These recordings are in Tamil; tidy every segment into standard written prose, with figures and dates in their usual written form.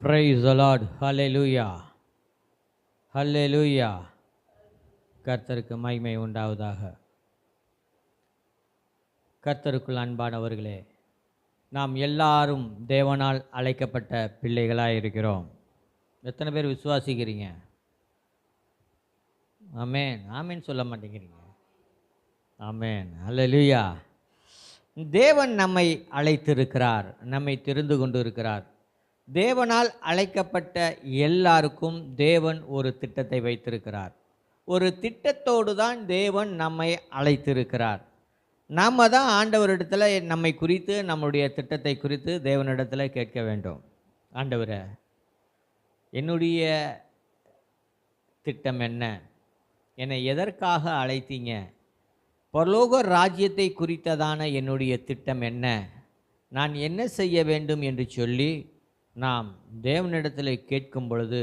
Praise the Lord. Hallelujah. Hallelujah. கர்த்தருக்கு மகிமை உண்டாவதாக. கர்த்தருக்குள் அன்பானவர்களே, நாம் எல்லாரும் தேவனால் அழைக்கப்பட்ட பிள்ளைகளாக இருக்கிறோம். எத்தனை பேர் விசுவாசிக்கிறீங்க? ஆமென். ஆமென் சொல்ல மாட்டேங்கிறீங்க. ஆமென். ஹல்லேலூயா. தேவன் நம்மை அழைத்திருக்கிறார், நம்மை தெரிந்து கொண்டு இருக்கிறார். தேவனால் அழைக்கப்பட்ட எல்லாருக்கும் தேவன் ஒரு திட்டத்தை வைத்திருக்கிறார். ஒரு திட்டத்தோடு தான் தேவன் நம்மை அழைத்திருக்கிறார். நாம் தான் ஆண்டவரிடத்தில் நம்மை குறித்து, நம்முடைய திட்டத்தை குறித்து தேவனிடத்தில் கேட்க வேண்டும். ஆண்டவரே, என்னுடைய திட்டம் என்ன? என்னை எதற்காக அழைத்தீங்க? பரலோக ராஜ்யத்தை குறித்ததான என்னுடைய திட்டம் என்ன? நான் என்ன செய்ய வேண்டும் என்று சொல்லி நாம் தேவனிடத்தில் கேட்கும் பொழுது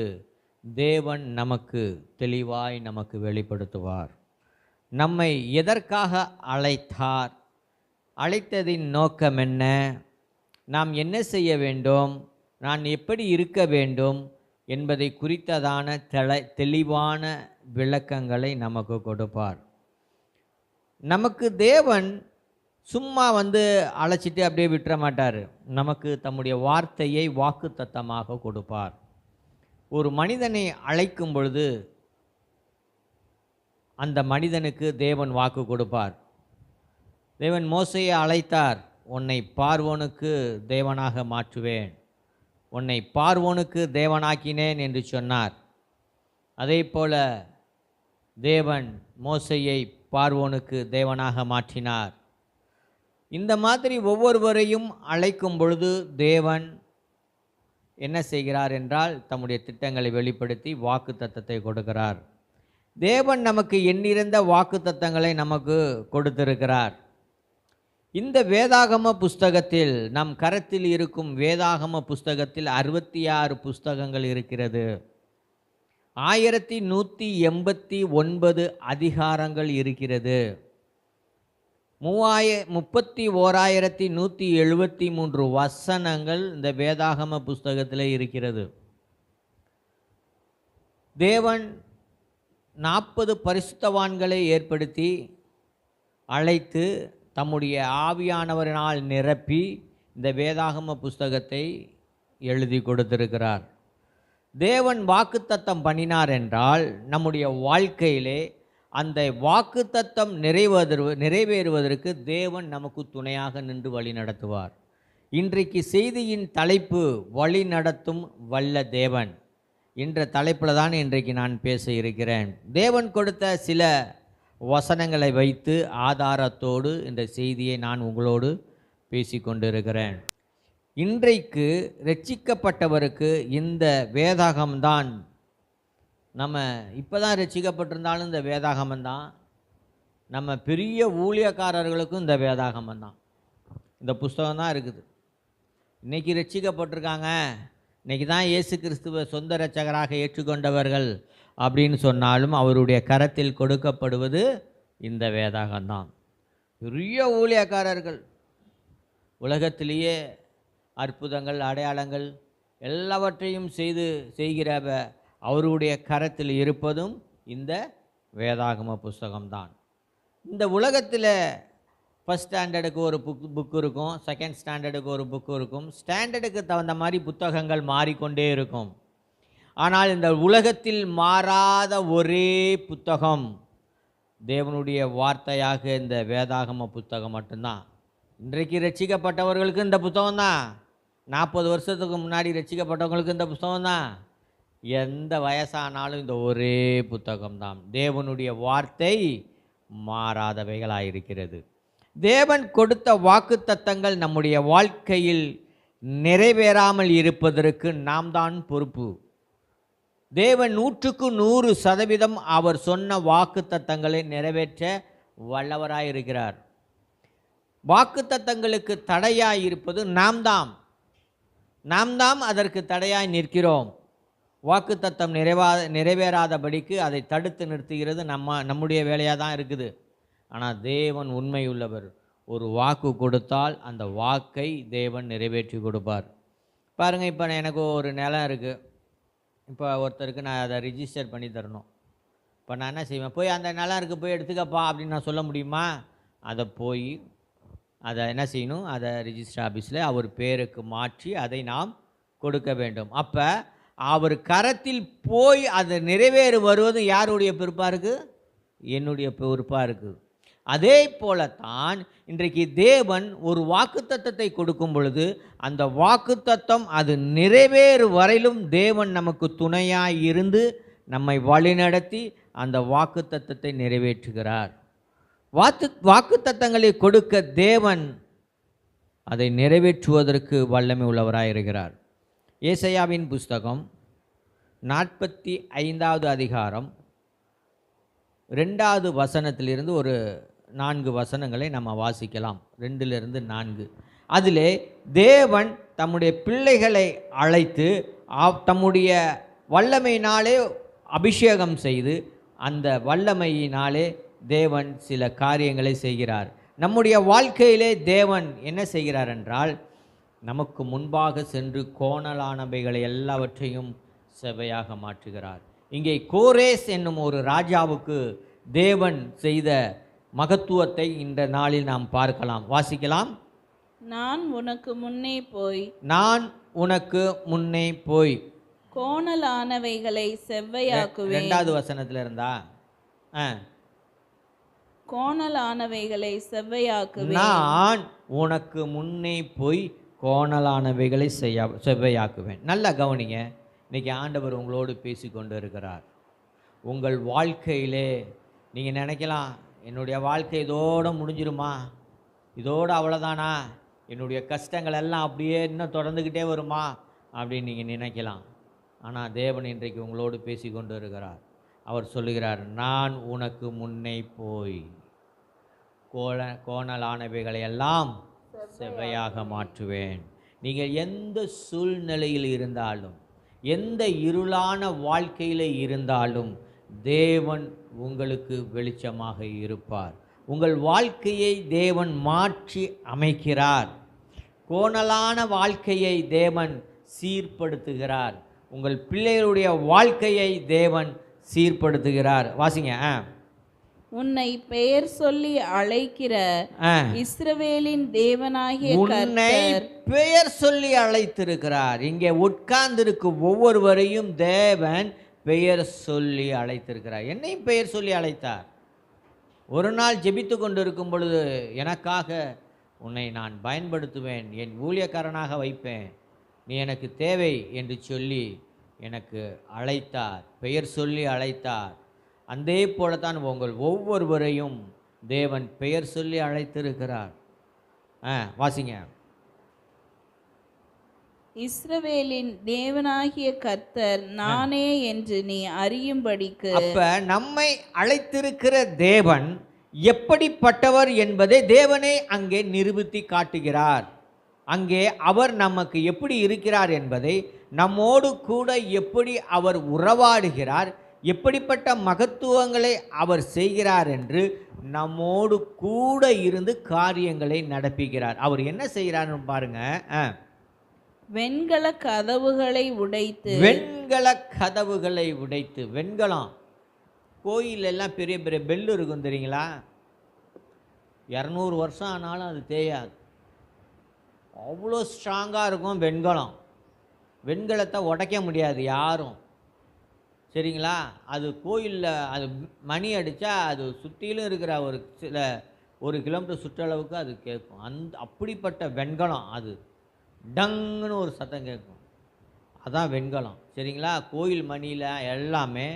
தேவன் நமக்கு தெளிவாய் நமக்கு வெளிப்படுத்துவார். நம்மை எதற்காக அழைத்தார்? அழைத்ததின் நோக்கம் என்ன? நாம் என்ன செய்ய வேண்டும்? நான் எப்படி இருக்க வேண்டும் என்பதை குறித்ததான தெளிவான விளக்கங்களை நமக்கு கொடுப்பார். நமக்கு தேவன் சும்மா அழைச்சிட்டு அப்படியே விட்டுற மாட்டார். நமக்கு தம்முடைய வார்த்தையை வாக்கு தத்தமாக கொடுப்பார். ஒரு மனிதனை அழைக்கும் பொழுது அந்த மனிதனுக்கு தேவன் வாக்கு கொடுப்பார். தேவன் மோசேயை அழைத்தார். உன்னை பார்வோனுக்கு தேவனாக மாற்றுவேன், உன்னை பார்வோனுக்கு தேவனாக்கினேன் என்று சொன்னார். அதே போல தேவன் மோசேயை பார்வோனுக்கு தேவனாக மாற்றினார். இந்த மாதிரி ஒவ்வொருவரையும் அழைக்கும் பொழுது தேவன் என்ன செய்கிறார் என்றால் தம்முடைய திட்டங்களை வெளிப்படுத்தி வாக்கு தத்தத்தை கொடுக்கிறார். தேவன் நமக்கு எண்ணிருந்த வாக்கு தத்தங்களை நமக்கு கொடுத்திருக்கிறார். இந்த வேதாகம புஸ்தகத்தில், நம் கரத்தில் இருக்கும் வேதாகம புஸ்தகத்தில் 66 புஸ்தகங்கள் இருக்கிறது. 1189 அதிகாரங்கள் இருக்கிறது. 31,173 வசனங்கள் இந்த வேதாகம புஸ்தகத்தில் இருக்கிறது. தேவன் 40 பரிசுத்தவான்களை ஏற்படுத்தி அழைத்து தம்முடைய ஆவியானவரினால் நிரப்பி இந்த வேதாகம புஸ்தகத்தை எழுதி கொடுத்திருக்கிறார். தேவன் வாக்குத்தத்தம் பண்ணினார் என்றால் நம்முடைய வாழ்க்கையிலே அந்த வாக்குத்தத்தம் நிறைவேறுவதற்கு தேவன் நமக்கு துணையாக நின்று வழி நடத்துவார். இன்றைக்கு செய்தியின் தலைப்பு வழி நடத்தும் வல்ல தேவன் என்ற தலைப்பில் தான் இன்றைக்கு நான் பேச இருக்கிறேன். தேவன் கொடுத்த சில வசனங்களை வைத்து ஆதாரத்தோடு இந்த செய்தியை நான் உங்களோடு பேசிக்கொண்டிருக்கிறேன். இன்றைக்கு ரட்சிக்கப்பட்டவருக்கு இந்த வேதாகம்தான், நம்ம இப்போ தான் ரட்சிக்கப்பட்டிருந்தாலும் இந்த வேதாகமந்தான், நம்ம பெரிய ஊழியக்காரர்களுக்கும் இந்த வேதாகமந்தான், இந்த புஸ்தகம் தான் இருக்குது. இன்றைக்கி ரட்சிக்கப்பட்டிருக்காங்க, இன்றைக்கி தான் இயேசு கிறிஸ்துவ சொந்த இரட்சகராக ஏற்றுக்கொண்டவர்கள் அப்படின்னு சொன்னாலும் அவருடைய கரத்தில் கொடுக்கப்படுவது இந்த வேதாகம்தான். பெரிய ஊழியக்காரர்கள், உலகத்திலேயே அற்புதங்கள் அடையாளங்கள் எல்லாவற்றையும் செய்கிற அவருடைய கரத்தில் இருப்பதும் இந்த வேதாகம புஸ்தகம்தான். இந்த உலகத்தில் ஃபஸ்ட் ஸ்டாண்டர்டுக்கு ஒரு புக்கு இருக்கும், செகண்ட் ஸ்டாண்டர்டுக்கு ஒரு புக்கு இருக்கும். ஸ்டாண்டர்டுக்கு தகுந்த மாதிரி புத்தகங்கள் மாறிக்கொண்டே இருக்கும். ஆனால் இந்த உலகத்தில் மாறாத ஒரே புத்தகம் தேவனுடைய வார்த்தையாக இந்த வேதாகம புத்தகம் மட்டும்தான். இன்றைக்கு ரட்சிக்கப்பட்டவர்களுக்கு இந்த புத்தகம் தான், 40 வருஷத்துக்கு முன்னாடி ரட்சிக்கப்பட்டவங்களுக்கு இந்த புத்தகம் தான், எந்த வயசானாலும் இந்த ஒரே புத்தகம்தான். தேவனுடைய வார்த்தை மாறாதவைகளாயிருக்கிறது. தேவன் கொடுத்த வாக்குத்தத்தங்கள் நம்முடைய வாழ்க்கையில் நிறைவேறாமல் இருப்பதற்கு நாம் தான் பொறுப்பு. தேவன் 100% அவர் சொன்ன வாக்குத்தத்தங்களை நிறைவேற்ற வல்லவராயிருக்கிறார். வாக்குத்தத்தங்களுக்கு தடையாய் இருப்பது நாம் தான் அதற்கு தடையாய் நிற்கிறோம். வாக்குத்தத்தம் நிறைவேறாதபடிக்கு அதை தடுத்து நிறுத்துகிறது நம்முடைய வேலையாக தான் இருக்குது. ஆனால் தேவன் உண்மையுள்ளவர். ஒரு வாக்கு கொடுத்தால் அந்த வாக்கை தேவன் நிறைவேற்றி கொடுப்பார். பாருங்கள், இப்போ எனக்கு ஒரு நிலம் இருக்குது. இப்போ ஒருத்தருக்கு நான் அதை ரிஜிஸ்டர் பண்ணி தரணும். இப்போ நான் என்ன செய்வேன், போய் அந்த நிலம் இருக்குது போய் எடுத்துக்கப்பா அப்படின்னு நான் சொல்ல முடியுமா? அதை என்ன செய்யணும், அதை ரிஜிஸ்டர் ஆஃபீஸில் அவர் பேருக்கு மாற்றி அதை நாம் கொடுக்க வேண்டும். அப்போ அவர் கரத்தில் போய் அதை நிறைவேறு வருவது யாருடைய பொறுப்பாக இருக்குது? என்னுடைய பொறுப்பாக இருக்குது. அதே போலத்தான் இன்றைக்கு தேவன் ஒரு வாக்குத்தத்தத்தை கொடுக்கும் பொழுது அந்த வாக்குத்தத்தம் அது நிறைவேறு வரையிலும் தேவன் நமக்கு துணையாய் இருந்து நம்மை வழிநடத்தி அந்த வாக்குத்தத்தத்தை நிறைவேற்றுகிறார். வாக்குத்தத்தங்களை கொடுக்க தேவன் அதை நிறைவேற்றுவதற்கு வல்லமை உள்ளவராய் இருக்கிறார். ஏசாயாவின் புஸ்தகம் 45வது அதிகாரம் 2வது வசனத்திலிருந்து ஒரு 4 வசனங்களை நம்ம வாசிக்கலாம். 2லிருந்து 4. அதிலே தேவன் தம்முடைய பிள்ளைகளை அழைத்து தம்முடைய வல்லமையினாலே அபிஷேகம் செய்து அந்த வல்லமையினாலே தேவன் சில காரியங்களை செய்கிறார். நம்முடைய வாழ்க்கையிலே தேவன் என்ன செய்கிறார் என்றால், நமக்கு முன்பாக சென்று கோணலானவைகளை எல்லாவற்றையும் செவ்வையாக மாற்றுகிறார். இங்கே கோரேஸ் என்னும் ஒரு ராஜாவுக்கு தேவன் செய்த மகத்துவத்தை இந்த நாளில் நாம் பார்க்கலாம். வாசிக்கலாம். நான் உனக்கு முன்னே போய் கோணலானவைகளை செவ்வையாக்குவேன். 2வது வசனத்தில் இருந்தா கோணலானவைகளை செவ்வையாக்குவேன். நான் உனக்கு முன்னே போய் கோணலானவைகளை செவ்வையாக்குவேன். நல்லா கவனிங்க. இன்றைக்கி ஆண்டவர் உங்களோடு பேசி கொண்டு இருக்கிறார். உங்கள் வாழ்க்கையிலே நீங்கள் நினைக்கலாம், என்னுடைய வாழ்க்கை இதோடு முடிஞ்சிருமா, இதோடு அவ்வளோதானா, என்னுடைய கஷ்டங்கள் எல்லாம் அப்படியே இன்னும் தொடர்ந்துக்கிட்டே வருமா அப்படின்னு நீங்கள் நினைக்கலாம். ஆனால் தேவன் இன்றைக்கு உங்களோடு பேசி கொண்டு இருக்கிறார். அவர் சொல்லுகிறார், நான் உனக்கு முன்னே போய் கோணலானவைகளை எல்லாம் செவ்வையாக மாற்றுவேன். நீங்கள் எந்த சூழ்நிலையில் இருந்தாலும், எந்த இருளான வாழ்க்கையில் இருந்தாலும் தேவன் உங்களுக்கு வெளிச்சமாக இருப்பார். உங்கள் வாழ்க்கையை தேவன் மாற்றி அமைக்கிறார். கோணலான வாழ்க்கையை தேவன் சீர்படுத்துகிறார். உங்கள் பிள்ளைகளுடைய வாழ்க்கையை தேவன் சீர்படுத்துகிறார். வாசிங்க. உன்னை பெயர் சொல்லி அழைக்கிற இஸ்ரவேலின் தேவனாகிய கர்த்தர் பெயர் சொல்லி அழைத்திருக்கிறார். இங்கே உட்கார்ந்திருக்கும் ஒவ்வொருவரையும் தேவன் பெயர் சொல்லி அழைத்திருக்கிறார். என்னையும் பெயர் சொல்லி அழைத்தார். ஒரு நாள் ஜெபித்து கொண்டிருக்கும் பொழுது, எனக்காக உன்னை நான் பயன்படுத்துவேன், என் ஊழியக்காரனாக வைப்பேன், நீ எனக்கு தேவை என்று சொல்லி எனக்கு அழைத்தார், பெயர் சொல்லி அழைத்தார். அதே போலத்தான் உங்கள் ஒவ்வொருவரையும் தேவன் பெயர் சொல்லி அழைத்திருக்கிறார். வாசிங்க. இஸ்ரவேலின் தேவனாகிய கர்த்தர் நானே என்று நீ அறியும்படிக்கு. அப்ப நம்மை அழைத்திருக்கிற தேவன் எப்படிப்பட்டவர் என்பதை தேவனே அங்கே நிரூபித்து காட்டுகிறார். அங்கே அவர் நமக்கு எப்படி இருக்கிறார் என்பதை, நம்மோடு கூட எப்படி அவர் உறவாடுகிறார், எப்படிப்பட்ட மகத்துவங்களை அவர் செய்கிறார் என்று நம்மோடு கூட இருந்து காரியங்களை நடப்பிக்கிறார். அவர் என்ன செய்கிறார்னு பாருங்க. வெண்கல கதவுகளை உடைத்து வெண்கலம் கோயில் எல்லாம் பெரிய பெரிய பெல்லு இருக்கும் தெரியுங்களா, 200 வருஷம் ஆனாலும் அது தேயாது, அவ்வளோ ஸ்ட்ராங்காக இருக்கும் வெண்கலம். வெண்கலத்தை உடைக்க முடியாது யாரும், சரிங்களா. அது கோயிலில் அது மணி அடித்தா அது சுற்றிலும் இருக்கிற ஒரு கிலோமீட்டர் சுற்றளவுக்கு அது கேட்கும். அப்படிப்பட்ட வெண்கலம். அது டங்குன்னு ஒரு சத்தம் கேட்கும், அதான் வெண்கலம், சரிங்களா. கோயில் மணியில் எல்லாமே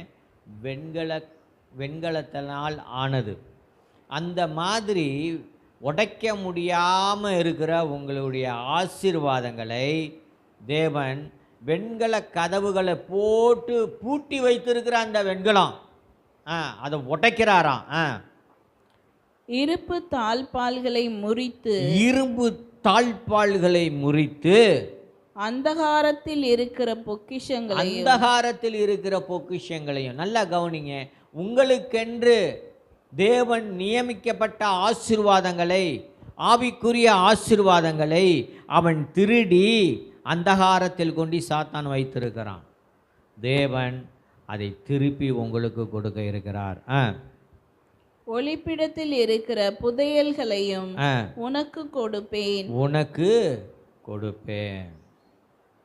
வெண்கலத்தினால் ஆனது. அந்த மாதிரி உடைக்க முடியாமல் இருக்கிற உங்களுடைய ஆசீர்வாதங்களை தேவன் வெண்கல கதவுகளை போட்டு பூட்டி வைத்திருக்கிற அந்த வெண்கலம் அதை உடைக்கிறாராம். இரும்பு தாழ்பால்களை முறித்து அந்தகாரத்தில் இருக்கிற பொக்கிஷங்களையும் நல்லா கவனிங்க. உங்களுக்கென்று தேவன் நியமிக்கப்பட்ட ஆசீர்வாதங்களை, ஆவிக்குரிய ஆசீர்வாதங்களை அவன் திருடி அந்தகாரத்தில் கொண்டு சாத்தான் வைத்திருக்கிறான். தேவன் அதை திருப்பி உங்களுக்கு கொடுக்க இருக்கிறார். ஒளிப்பிடத்தில் இருக்கிற புதையல்களையும் உனக்கு கொடுப்பேன். உனக்கு கொடுப்பேன்.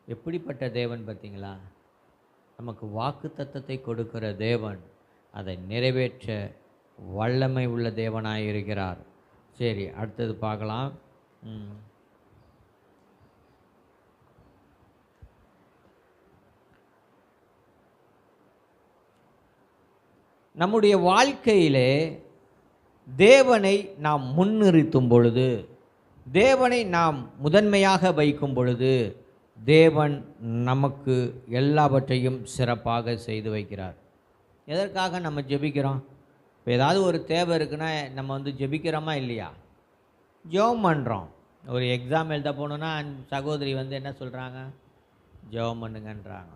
எப்படிப்பட்ட தேவன் பார்த்தீங்களா? நமக்கு வாக்கு தத்தத்தை கொடுக்கிற தேவன், அதை நிறைவேற்ற வல்லமை உள்ள தேவனாய் இருக்கிறார். சரி, அடுத்தது பார்க்கலாம். நம்முடைய வாழ்க்கையிலே தேவனை நாம் முன்னிறுத்தும் பொழுது, தேவனை நாம் முதன்மையாக வைக்கும் பொழுது, தேவன் நமக்கு எல்லாவற்றையும் சிறப்பாக செய்து வைக்கிறார். எதற்காக நம்ம ஜெபிக்கிறோம்? இப்போ ஏதாவது ஒரு தேவை இருக்குன்னா நம்ம வந்து ஜெபிக்கிறோமா இல்லையா? ஜெபம் பண்ணுறோம். ஒரு எக்ஸாம் எழுத போகணுன்னா சகோதரி வந்து என்ன சொல்கிறாங்க? ஜெபம் பண்ணுங்கன்றாங்க.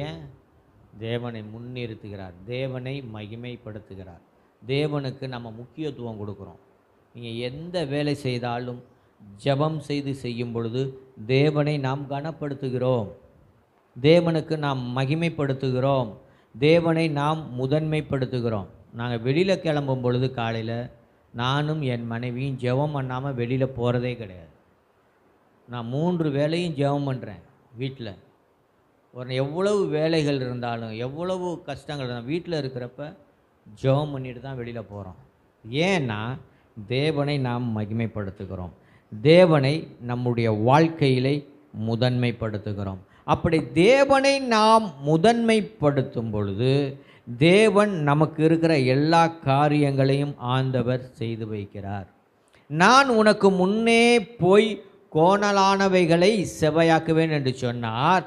ஏன்? தேவனை முன்னிறுத்துகிறார், தேவனை மகிமைப்படுத்துகிறார். தேவனுக்கு நம்ம முக்கியத்துவம் கொடுக்குறோம். நீங்கள் எந்த வேலை செய்தாலும் ஜெபம் செய்யும் பொழுது தேவனை நாம் கனப்படுத்துகிறோம், தேவனுக்கு நாம் மகிமைப்படுத்துகிறோம், தேவனை நாம் முதன்மைப்படுத்துகிறோம். நாங்கள் வெளியில் கிளம்பும் பொழுது காலையில் நானும் என் மனைவியும் ஜெபம் பண்ணாமல் வெளியில் போகிறதே கிடையாது. நான் 3 வேளையும் ஜெபம் பண்ணுறேன் வீட்டில். எவ்வளவு வேலைகள் இருந்தாலும், எவ்வளவு கஷ்டங்கள் இருந்தாலும், வீட்டில் இருக்கிறப்ப ஜெபம் பண்ணிட்டு தான் வெளியில் போகிறோம். ஏன்னா தேவனை நாம் மகிமைப்படுத்துகிறோம், தேவனை நம்முடைய வாழ்க்கையிலே முதன்மைப்படுத்துகிறோம். அப்படி தேவனை நாம் முதன்மைப்படுத்தும் பொழுது தேவன் நமக்கு இருக்கிற எல்லா காரியங்களையும் ஆண்டவர் செய்து வைக்கிறார். நான் உனக்கு முன்னே போய் கோணலானவைகளை செவ்வையாக்குவேன் என்று சொன்னார்.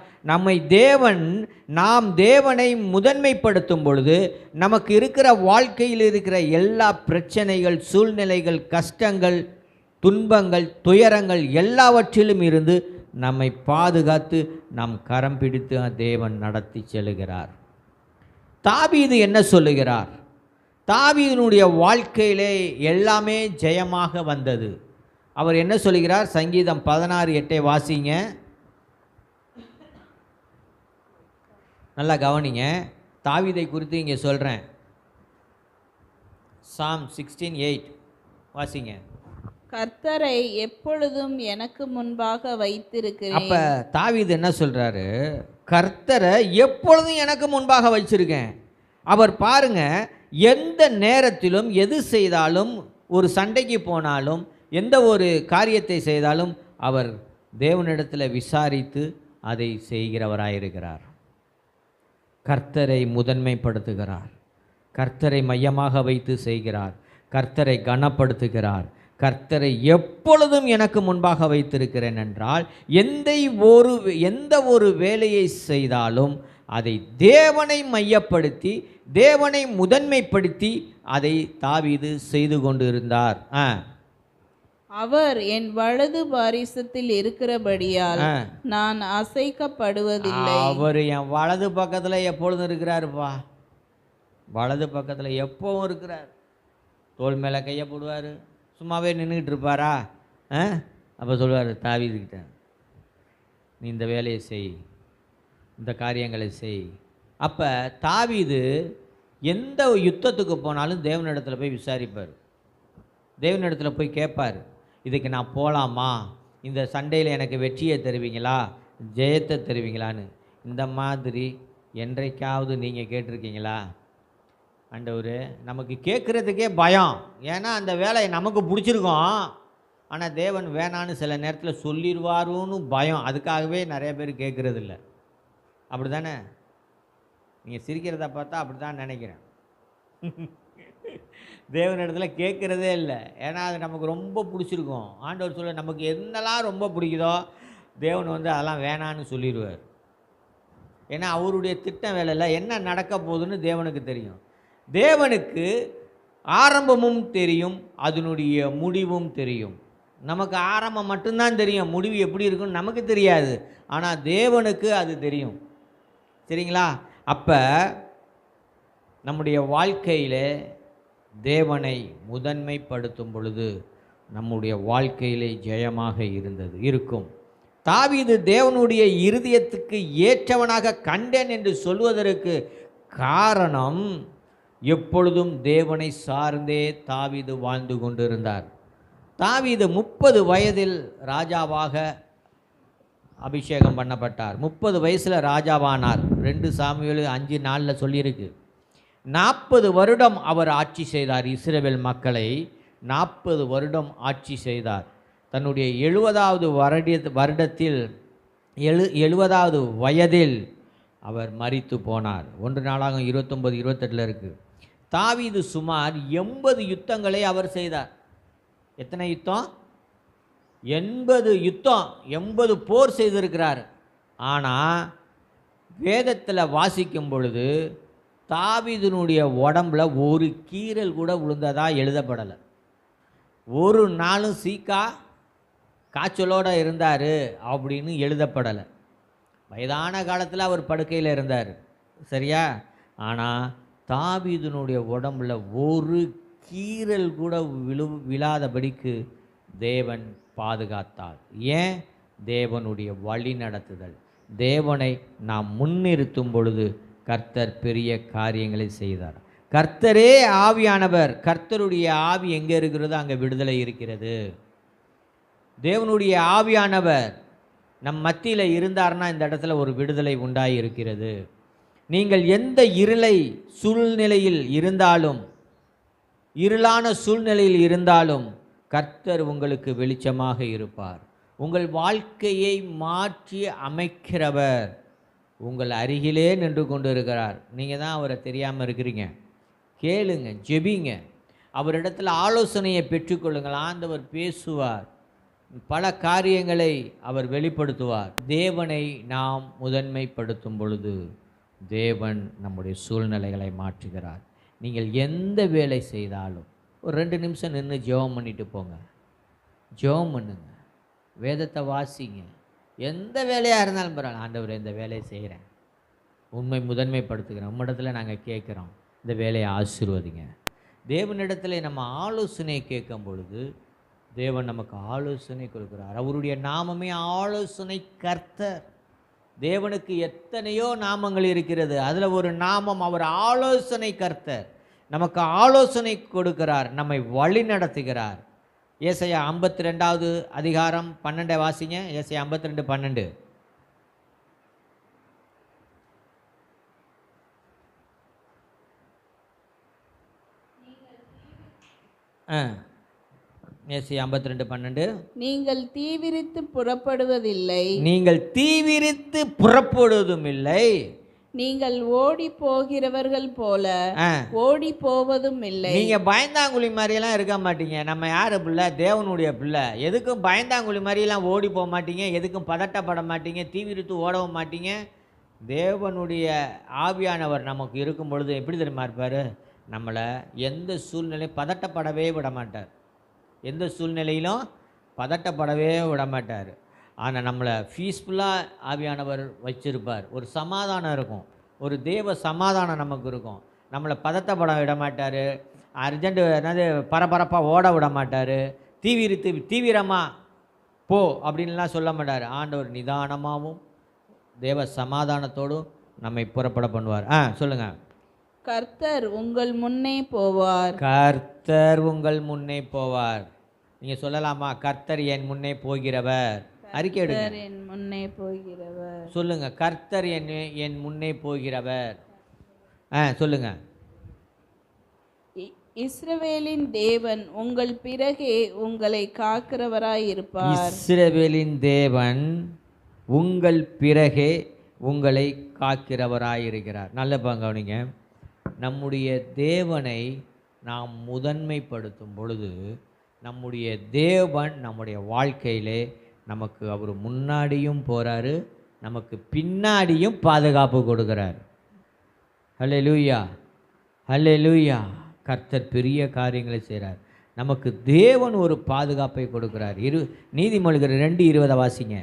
நாம் தேவனை முதன்மைப்படுத்தும் பொழுது நமக்கு இருக்கிற வாழ்க்கையில் இருக்கிற எல்லா பிரச்சனைகள், சூழ்நிலைகள், கஷ்டங்கள், துன்பங்கள், துயரங்கள் எல்லாவற்றிலும் இருந்து நம்மை பாதுகாத்து நம் கரம் பிடித்து தேவன் நடத்தி செல்கிறார். தாவீது என்ன சொல்லுகிறார்? தாவீதினுடைய வாழ்க்கையிலே எல்லாமே ஜெயமாக வந்தது. அவர் என்ன சொல்லுகிறார்? சங்கீதம் 16:8 வாசிங்க, நல்லா கவனிங்க. தாவீதை குறித்து இங்கே சொல்கிறேன். Psalm 16:8 வாசிங்க. கர்த்தரை எப்பொழுதும் எனக்கு முன்பாக வைத்திருக்கிறேன். அப்ப தாவீது என்ன சொல்றாரு? கர்த்தரை எப்பொழுதும் எனக்கு முன்பாக வச்சிருக்கேன். அவர் பாருங்க, எந்த நேரத்திலும் எது செய்தாலும், ஒரு சண்டைக்கு போனாலும், எந்த ஒரு காரியத்தை செய்தாலும் அவர் தேவனிடத்தில் விசாரித்து அதை செய்கிறவராயிருக்கிறார். கர்த்தரை முதன்மைப்படுத்துகிறார், கர்த்தரை மையமாக வைத்து செய்கிறார், கர்த்தரை கனப்படுத்துகிறார். கர்த்தரை எப்பொழுதும் எனக்கு முன்பாக வைத்திருக்கிறேன் என்றால் எந்த ஒரு வேலையை செய்தாலும் அதை தேவனை மையப்படுத்தி, தேவனை முதன்மைப்படுத்தி அதை தாவீது செய்து கொண்டிருந்தார். அவர் என் வலது பாரிசத்தில் இருக்கிறபடியால் நான் அசைக்கப்படுவதில்லை. அவர் என் வலது பக்கத்தில் எப்பொழுதும் இருக்கிறாருப்பா. வலது பக்கத்தில் எப்பவும் இருக்கிறார். தோள் மேலே கையை போடுவார். சும்மாவே நின்றுக்கிட்டு இருப்பாரா? அப்போ சொல்லுவார் தாவீதுக்கிட்ட, நீ இந்த வேலையை செய், இந்த காரியங்களை செய். அப்போ தாவீது எந்த யுத்தத்துக்கு போனாலும் தேவனிடத்தில் போய் விசாரிப்பார், தேவனிடத்தில் போய் கேட்பார், இதுக்கு நான் போகலாமா, இந்த சண்டையில் எனக்கு வெற்றியை தருவீங்களா, ஜெயத்தை தருவீங்களான்னு. இந்த மாதிரி என்றைக்காவது நீங்கள் கேட்டிருக்கீங்களா? ஆண்டவர், நமக்கு கேட்குறதுக்கே பயம். ஏன்னா அந்த வேலையை நமக்கு பிடிச்சிருக்கோம், ஆனால் தேவன் வேணான்னு சில நேரத்தில் சொல்லிடுவாருன்னு பயம். அதுக்காகவே நிறைய பேர் கேட்குறதில்ல. அப்படி தானே? நீங்கள் சிரிக்கிறத பார்த்தா அப்படி தான் நினைக்கிறேன். தேவனிடத்தில் கேட்குறதே இல்லை. ஏன்னா அது நமக்கு ரொம்ப பிடிச்சிருக்கும். ஆண்டவர் சொல்ல நமக்கு என்னெல்லாம் ரொம்ப பிடிக்குதோ தேவன் வந்து அதெல்லாம் வேணான்னு சொல்லிடுவார். ஏன்னா அவருடைய திட்டம் வேலையில் என்ன நடக்க போகுதுன்னு தேவனுக்கு தெரியும். தேவனுக்கு ஆரம்பமும் தெரியும், அதனுடைய முடிவும் தெரியும். நமக்கு ஆரம்பம் மட்டும்தான் தெரியும், முடிவு எப்படி இருக்குன்னு நமக்கு தெரியாது. ஆனால் தேவனுக்கு அது தெரியும். சரிங்களா? அப்போ நம்முடைய வாழ்க்கையில் தேவனை முதன்மைப்படுத்தும் பொழுது நம்முடைய வாழ்க்கையிலே ஜெயமாக இருக்கும். தாவீது தேவனுடைய இருதயத்துக்கு ஏற்றவனாக கண்டேன் என்று சொல்வதற்கு காரணம், எப்பொழுதும் தேவனை சார்ந்தே தாவீது வாழ்ந்து கொண்டிருந்தார். தாவீது 30 வயதில் ராஜாவாக அபிஷேகம் பண்ணப்பட்டார். 30 வயசில் ராஜாவானார். 2 சாமுவேல் 5:4 சொல்லியிருக்கு. 40 வருடம் அவர் ஆட்சி செய்தார். இஸ்ரவேல் மக்களை 40 வருடம் ஆட்சி செய்தார். தன்னுடைய 70வது வருடத்தில் 70வது வயதில் அவர் மரித்து போனார். 1 நாளாகும் 29-28 இருக்கு. தாவீது சுமார் 80 யுத்தங்களை அவர் செய்தார். எத்தனை யுத்தம்? 80 யுத்தம், 80 போர் செய்திருக்கிறார். ஆனால் வேதத்தில் வாசிக்கும் பொழுது தாவீதினுடைய உடம்புல ஒரு கீறல் கூட விழுந்ததாக எழுதப்படலை. ஒரு நாளும் காய்ச்சலோடு இருந்தார் அப்படின்னு எழுதப்படலை. வயதான காலத்தில் அவர் படுக்கையில் இருந்தார், சரியா? ஆனால் தாவீதினுடைய உடம்புல ஒரு கீறல் கூட விழாதபடிக்கு தேவன் பாதுகாத்தார். ஏன்? தேவனுடைய வழி நடத்துதல். தேவனை நாம் முன்னிறுத்தும் பொழுது கர்த்தர் பெரிய காரியங்களை செய்தார். கர்த்தரே ஆவியானவர். கர்த்தருடைய ஆவி எங்கே இருக்கிறதோ அங்கே விடுதலை இருக்கிறது. தேவனுடைய ஆவியானவர் நம் மத்தியில் இருந்தார்னா இந்த இடத்துல ஒரு விடுதலை உண்டாகி இருக்கிறது. நீங்கள் எந்த சூழ்நிலையில் இருந்தாலும், இருளான சூழ்நிலையில் இருந்தாலும் கர்த்தர் உங்களுக்கு வெளிச்சமாக இருப்பார். உங்கள் வாழ்க்கையை மாற்றி அமைக்கிறவர் உங்கள் அருகிலே நின்று கொண்டு இருக்கிறார். நீங்கள் தான் அவரை தெரியாமல் இருக்கிறீங்க. கேளுங்க, ஜெபிங்க, அவரிடத்தில் ஆலோசனையை பெற்றுக்கொள்ளுங்கள். ஆண்டவர் பேசுவார், பல காரியங்களை அவர் வெளிப்படுத்துவார். தேவனை நாம் முதன்மைப்படுத்தும் பொழுது தேவன் நம்முடைய சூழ்நிலைகளை மாற்றுகிறார். நீங்கள் எந்த வேலை செய்தாலும் ஒரு 2 நிமிஷம் நின்று ஜெபம் பண்ணிட்டு போங்க. ஜெபம் பண்ணுங்க, வேதத்தை வாசிங்க. எந்த வேலையாக இருந்தாலும் பரவாயில்ல, ஆண்டவர் இந்த வேலையை செய்கிறேன், உண்மை முதன்மைப்படுத்துகிறேன், உம்மிடத்தில் நாங்கள் கேட்குறோம், இந்த வேலையை ஆசீர்வதிங்க. தேவனிடத்தில் நம்ம ஆலோசனை கேட்கும் பொழுது தேவன் நமக்கு ஆலோசனை கொடுக்கிறார். அவருடைய நாமமே ஆலோசனை கர்த்தர். தேவனுக்கு எத்தனையோ நாமங்கள் இருக்கிறது, அதில் ஒரு நாமம் அவர் ஆலோசனை கர்த்தர். நமக்கு ஆலோசனை கொடுக்கிறார், நம்மை வழி நடத்துகிறார். ஏசாயா 52வது அதிகாரம் 12 வாசிங்க. ஏசாயா 52:12. ஏசாயா 52:12. நீங்கள் தீவிரித்து புறப்படுவதில்லை, நீங்கள் தீவிரித்து புறப்படுவதும் இல்லை, நீங்கள் ஓடி போகிறவர்கள் போல ஓடி போவதும் இல்லை. நீங்க பயந்தாங்குழி மாதிரியெல்லாம் இருக்க மாட்டீங்க. நம்ம யாரு பிள்ளை? தேவனுடைய பிள்ளை. எதுக்கும் பயந்தாங்குழி மாதிரிலாம் ஓடி போக மாட்டீங்க, எதுக்கும் பதட்டப்பட மாட்டீங்க, தீவிரித்து ஓடவும் மாட்டீங்க. தேவனுடைய ஆவியானவர் நமக்கு இருக்கும் பொழுது எப்படி தெரியுமா இருப்பார்? நம்மளை எந்த சூழ்நிலையும் பதட்டப்படவே விட மாட்டார். எந்த சூழ்நிலையிலும் பதட்டப்படவே விட மாட்டார். ஆனால் நம்மளை பீஸ்ஃபுல்லாக ஆவியானவர் வச்சிருப்பார். ஒரு சமாதானம் இருக்கும், ஒரு தேவ சமாதானம் நமக்கு இருக்கும். நம்மளை பதட்டப்பட விட மாட்டார். அர்ஜென்ட் என்னது பரபரப்பாக ஓட விட மாட்டார். தீவிரமாக போ அப்படின்லாம் சொல்ல மாட்டார். ஆண்டவர் நிதானமாகவும் தேவ சமாதானத்தோடும் நம்மை புறப்பட பண்ணுவார். சொல்லுங்கள். கர்த்தர் உங்கள் முன்னே போவார். கர்த்தர் உங்கள் முன்னே போவார். நீங்கள் சொல்லலாமா? கர்த்தர் என் முன்னே போகிறவர். அறிக்கை எடுங்க. என் முன்னே போகிறவர். சொல்லுங்க. கர்த்தர் என் முன்னே போகிறவர். சொல்லுங்க. இஸ்ரவேலின் தேவன் உங்கள் பிறகே உங்களை காக்கிறவராய் இருப்பார். இஸ்ரவேலின் தேவன் உங்கள் பிறகே உங்களை காக்கிறவராய் இருக்கிறார். நல்ல கவனிங்க. நம்முடைய தேவனை நாம் முதன்மைப்படுத்தும் பொழுது நம்முடைய தேவன் நம்முடைய வாழ்க்கையிலே நமக்கு அவர் முன்னாடியும் போகிறாரு, நமக்கு பின்னாடியும் பாதுகாப்பு கொடுக்குறார். ஹல்லேலூயா, ஹல்லேலூயா. கர்த்தர் பெரிய காரியங்களை செய்கிறார். நமக்கு தேவன் ஒரு பாதுகாப்பை கொடுக்குறார். நீதிமொழிகள் 2:20 வாசிங்க.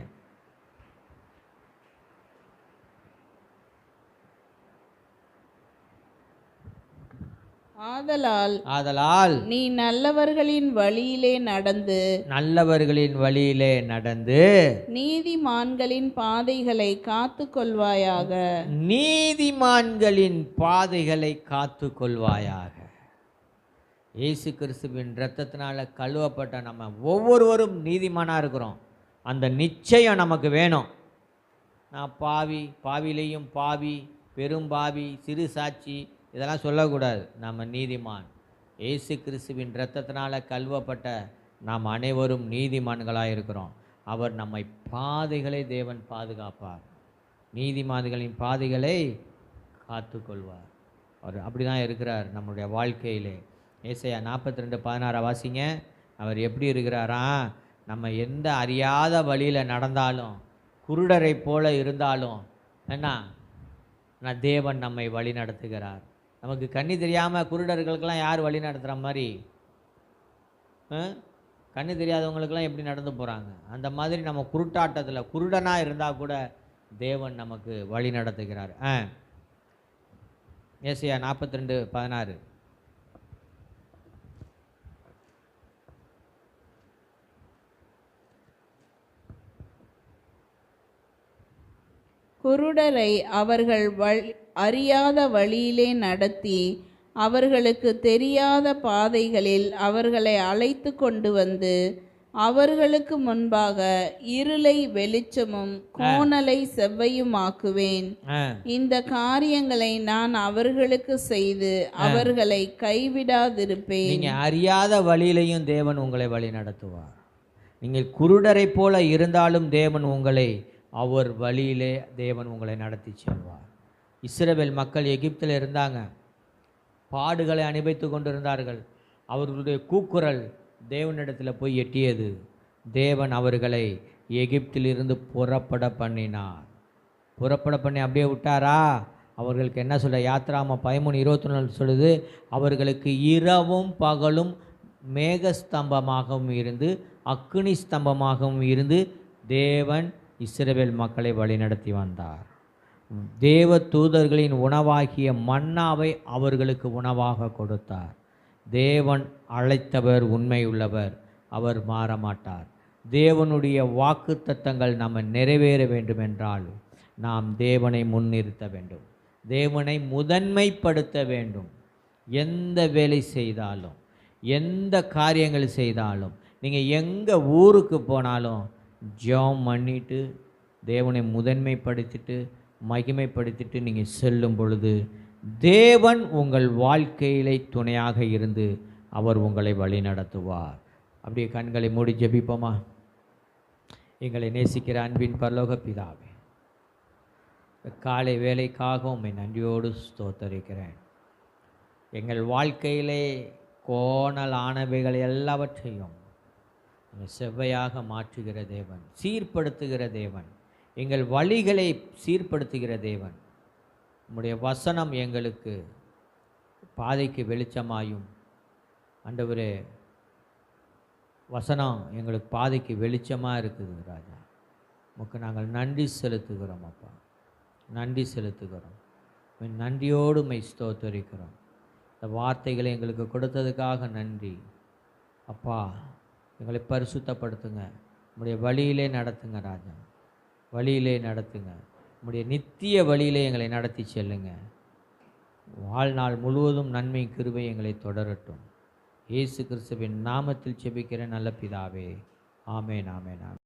ஆதலால் நீ நல்லவர்களின் வழியிலே நடந்து நல்லவர்களின் வழியிலே நடந்து நீதிமான்களின் பாதைகளை காத்து கொள்வாயாக. நீதிமான்களின் பாதைகளை காத்து கொள்வாயாக. இயேசு கிறிஸ்துவின் இரத்தத்தினால கழுவப்பட்ட நம்ம ஒவ்வொருவரும் நீதிமானாக இருக்கிறோம். அந்த நிச்சயம் நமக்கு வேணும். நான் பாவிலையும் பாவி, பெரும் பாவி, சிறு சாட்சி இதெல்லாம் சொல்லக்கூடாது. நம்ம நீதிமான். இயேசு கிறிஸ்துவின் இரத்தத்தினால கழுவப்பட்ட நாம் அனைவரும் நீதிமான்களாக இருக்கிறோம். அவர் நம்மை பாதைகளை தேவன் பாதுகாப்பார். நீதிமான்களின் பாதைகளை காத்து கொள்வார். அவர் அப்படி தான் இருக்கிறார் நம்முடைய வாழ்க்கையிலே. ஏசாயா 42:16 வாசிங்க. அவர் எப்படி இருக்கிறாரா? நம்ம எந்த அறியாத வழியில் நடந்தாலும், குருடரை போல இருந்தாலும் தேவன் நம்மை வழி நடத்துகிறார். நமக்கு கண்ணி தெரியாமல் குருடர்களுக்கெல்லாம் யார் வழி நடத்துகிற மாதிரி? கண்ணு தெரியாதவங்களுக்கெல்லாம் எப்படி நடந்து போகிறாங்க? அந்த மாதிரி நம்ம குருட்டாட்டத்தில் குருடனாக இருந்தால் கூட தேவன் நமக்கு வழி நடத்துகிறார். ஏசாயா 42:16. குருடரை அவர்கள் அறியாத வழியிலே நடத்தி அவர்களுக்கு தெரியாத பாதைகளில் அவர்களை அழைத்து கொண்டு வந்து அவர்களுக்கு முன்பாக இருளை வெளிச்சமும் கோணலை செவ்வையுமாக்குவேன். இந்த காரியங்களை நான் அவர்களுக்கு செய்து அவர்களை கைவிடாதிருப்பேன். நீங்க அறியாத வழியிலையும் தேவன் உங்களை வழி நடத்துவார். நீங்கள் குருடரை போல இருந்தாலும் தேவன் உங்களை அவர் வழியிலே தேவன் உங்களை நடத்தி செல்வார். இஸ்ரவேல் மக்கள் எகிப்தில் இருந்தாங்க. பாடுகளை அனுபவித்து கொண்டிருந்தார்கள். அவர்களுடைய கூக்குரல் தேவனிடத்தில் போய் எட்டியது. தேவன் அவர்களை எகிப்திலிருந்து புறப்பட பண்ணினார். புறப்பட பண்ணி அப்படியே விட்டாரா? அவர்களுக்கு என்ன சொல்ல? யாத்ராம 13:24 சொல்லுது, அவர்களுக்கு இரவும் பகலும் மேகஸ்தம்பமாகவும் இருந்து அக்கினி ஸ்தம்பமாகவும் இருந்து தேவன் இஸ்ரவேல் மக்களை வழிநடத்தி வந்தார். தேவ தூதர்களின் உணவாகிய மன்னாவை அவர்களுக்கு உணவாக கொடுத்தார். தேவன் அழைத்தவர் உண்மையுள்ளவர், அவர் மாறமாட்டார். தேவனுடைய வாக்குத்தத்தங்கள் நம்ம நிறைவேற வேண்டும் என்றால் நாம் தேவனை முன்னிறுத்த வேண்டும், தேவனை முதன்மைப்படுத்த வேண்டும். எந்த வேலை செய்தாலும், எந்த காரியங்கள் செய்தாலும், நீங்கள் எங்கே ஊருக்கு போனாலும் ஜெபம் பண்ணிட்டு தேவனை முதன்மைப்படுத்திட்டு மகிமைப்படுத்திட்டு நீங்கள் செல்லும் பொழுது தேவன் உங்கள் வாழ்க்கையிலே துணையாக இருந்து அவர் உங்களை வழி நடத்துவார். அப்படியே கண்களை மூடி ஜெபிப்போமா? எங்களை நேசிக்கிற அன்பின் பரலோக பிதாவே, காலை வேலைக்காக உம்மை நன்றியோடு ஸ்தோத்தரிக்கிறேன். எங்கள் வாழ்க்கையிலே கோணலானவைகள் எல்லாவற்றையும் செவ்வையாக மாற்றுகிற தேவன், சீர்படுத்துகிற தேவன், எங்கள் வழிகளை சீர்படுத்துகிற தேவன். உம்முடைய வசனம் எங்களுக்கு பாதைக்கு வெளிச்சமாயும், ஆண்டவரே வசனம் எங்களுக்கு பாதைக்கு வெளிச்சமாக இருக்குது ராஜா. உமக்கு நாங்கள் நன்றி செலுத்துகிறோம் அப்பா, நன்றி செலுத்துகிறோம். நன்றியோடு மை ஸ்தோத்தரிக்கிறோம். இந்த வார்த்தைகளை எங்களுக்கு கொடுத்ததுக்காக நன்றி அப்பா. எங்களை பரிசுத்தப்படுத்துங்க, உம்முடைய வழியிலே நடத்துங்க ராஜா, வழியிலே நடத்துங்க. உம்முடைய நித்திய வழியிலே எங்களை நடத்தி செல்லுங்க. வாழ்நாள் முழுவதும் நன்மை கிருபை எங்களை தொடரட்டும். இயேசு கிறிஸ்துவின் நாமத்தில் ஜெபிக்கிற நல்ல பிதாவே, ஆமென், ஆமென், ஆமென்.